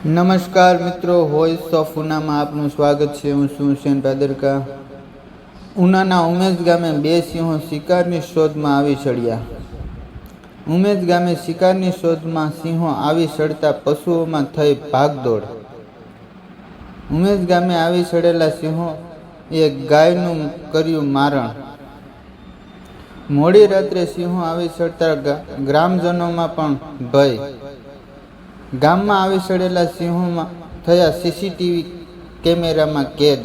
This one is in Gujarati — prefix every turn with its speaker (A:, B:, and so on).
A: નમસ્કાર મિત્રો, વોઇસ ઓફ ઉનામાં આપનું સ્વાગત છે. હું છું હુસેન ભાદરકા. ઉનાના ઉમેશ ગામે બે સિંહો શિકારની શોધમાં આવી ચડ્યા. ઉમેશ ગામે શિકારની શોધમાં સિંહો આવી ચડતા પશુઓમાં થઈ ભાગદોડ. ઉમેશ ગામે આવી ચડેલા સિંહો એક ગાયનું કર્યું મારણ. મોડી રાત્રે સિંહો આવી ચડતા ગ્રામજનોમાં પણ ભય. ગામમાં આવી ચડેલા સિંહોમાં થયા સીસીટીવી કેમેરામાં કેદ.